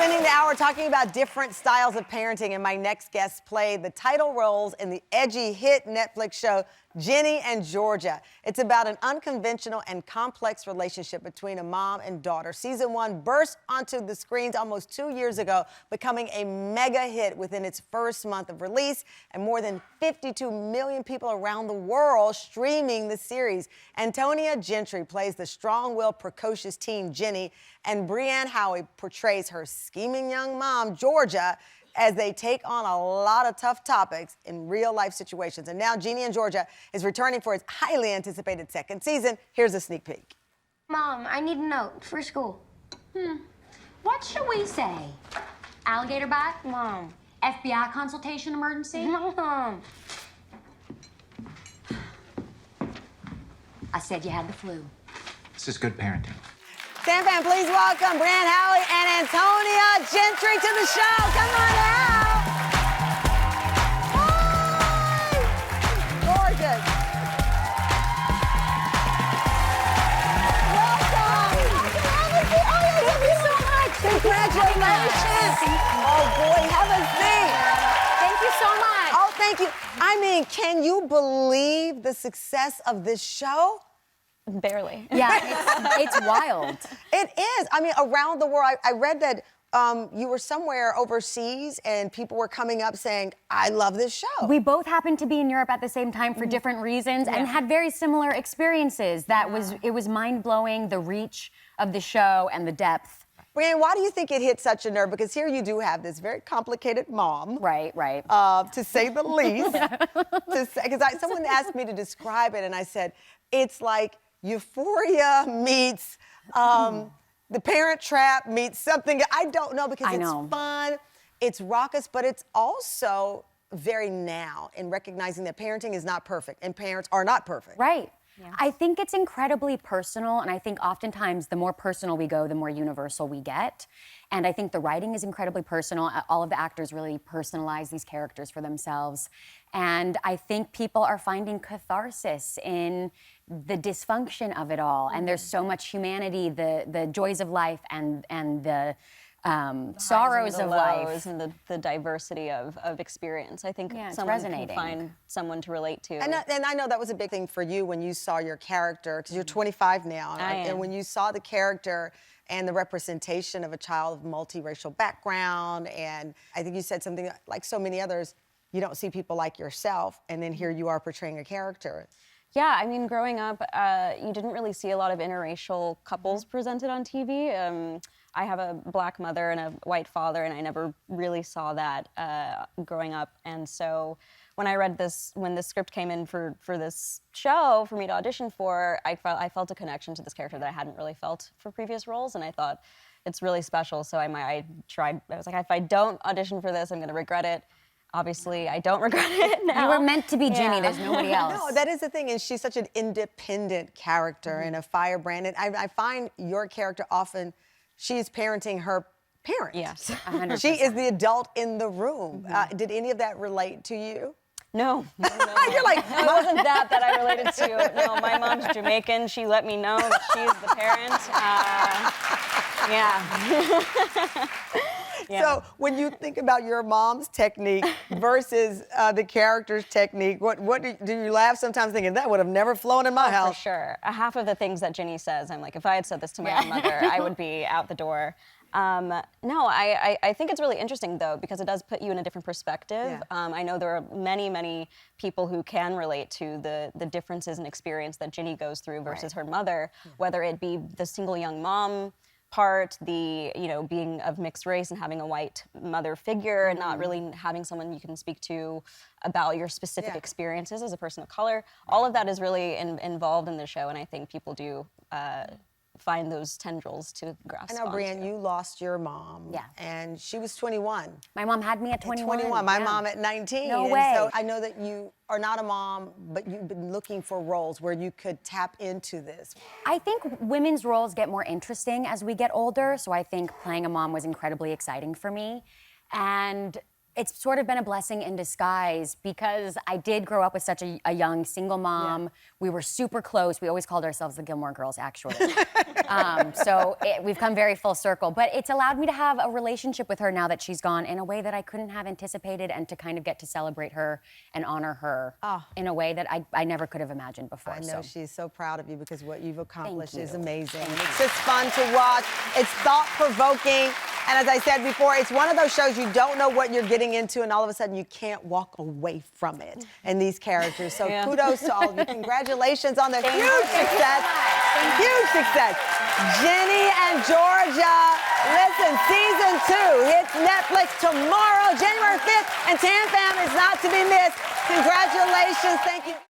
spending the hour talking about different styles of parenting, and my next guest played the title roles in the edgy hit Netflix show Ginny and Georgia. It's about an unconventional and complex relationship between a mom and daughter. Season 1 burst onto the screens almost 2 years ago, becoming a mega hit within its first month of release, and more than 52 million people around the world streaming the series. Antonia Gentry plays the strong-willed, precocious teen Ginny, and Brianne Howey portrays her scheming young mom, Georgia, as they take on a lot of tough topics in real-life situations. And now Ginny and Georgia is returning for its highly anticipated second season. Here's a sneak peek. Mom, I need a note for school. What should we say? Alligator bite? Mom. FBI consultation emergency? Mom. I said you had the flu. This is good parenting. Stand fan, please welcome Brianne Howey and Antonia Gentry to the show. Come on out. Hi. Gorgeous. Welcome. Oh, thank you so much. Congratulations. Oh, boy, have a seat. Thank you so much. Oh, thank you. I mean, can you believe the success of this show? Barely. Yeah, it's wild. It is. I mean, around the world. I read that you were somewhere overseas and people were coming up saying, I love this show. We both happened to be in Europe at the same time for different reasons and had very similar experiences. It was mind-blowing, the reach of the show and the depth. Brianne, why do you think it hit such a nerve? Because here you do have this very complicated mom. Right. To say the least. Because someone asked me to describe it and I said, it's like Euphoria meets The Parent Trap meets something. I don't know, because it's fun, it's raucous, but it's also very now in recognizing that parenting is not perfect and parents are not perfect. Right. Yeah. I think it's incredibly personal, and I think oftentimes the more personal we go, the more universal we get. And I think the writing is incredibly personal. All of the actors really personalize these characters for themselves. And I think people are finding catharsis in the dysfunction of it all. And there's so much humanity, the joys of life and the sorrows of life. And the diversity of experience. I think someone can find someone to relate to. And I know that was a big thing for you when you saw your character, because you're 25 now. And when you saw the character and the representation of a child of multiracial background, and I think you said something like so many others, you don't see people like yourself, and then here you are portraying a character. Yeah, I mean, growing up, you didn't really see a lot of interracial couples presented on TV. I have a black mother and a white father, and I never really saw that growing up. And so when I read this, when the script came in for this show for me to audition for, I felt a connection to this character that I hadn't really felt for previous roles, and I thought it's really special. So I was like, if I don't audition for this, I'm going to regret it. Obviously, I don't regret it now. You were meant to be Ginny. There's nobody else. No, that is the thing, and she's such an independent character and a firebrand. And I find your character often, she's parenting her parent. Yes, 100%. She is the adult in the room. Did any of that relate to you? No. You're like, it wasn't that I related to. No, my mom's Jamaican. She let me know that she's the parent. Yeah. So when you think about your mom's technique versus the character's technique, what do you laugh sometimes thinking, that would have never flown in my house? For sure. Half of the things that Ginny says, I'm like, if I had said this to my own mother, I would be out the door. No, I think it's really interesting, though, because it does put you in a different perspective. Yeah. I know there are many people who can relate to the differences in experience that Ginny goes through versus her mother, whether it be the single young mom part, the being of mixed race and having a white mother figure and not really having someone you can speak to about your specific experiences as a person of color. All of that is really involved in the show, and I think people do find those tendrils to grasp. I know, Brianne, you lost your mom. Yeah. And she was 21. My mom had me at 21. At 21. My mom at 19. No and way. So I know that you are not a mom, but you've been looking for roles where you could tap into this. I think women's roles get more interesting as we get older, so I think playing a mom was incredibly exciting for me. And It's sort of been a blessing in disguise because I did grow up with such a young single mom. We were super close. We always called ourselves the Gilmore Girls, actually. We've come very full circle. But it's allowed me to have a relationship with her now that she's gone in a way that I couldn't have anticipated, and to kind of get to celebrate her and honor her in a way that I never could have imagined before. I know she's so proud of you because what you've accomplished Thank is you. amazing. It's just fun to watch. It's thought-provoking. And as I said before, it's one of those shows you don't know what you're getting into, and all of a sudden you can't walk away from it and these characters. So kudos to all of you. Congratulations on the huge success. Huge success. Ginny and Georgia. Listen, season 2 hits Netflix tomorrow, January 5th, and Tam Fam is not to be missed. Congratulations. Thank you.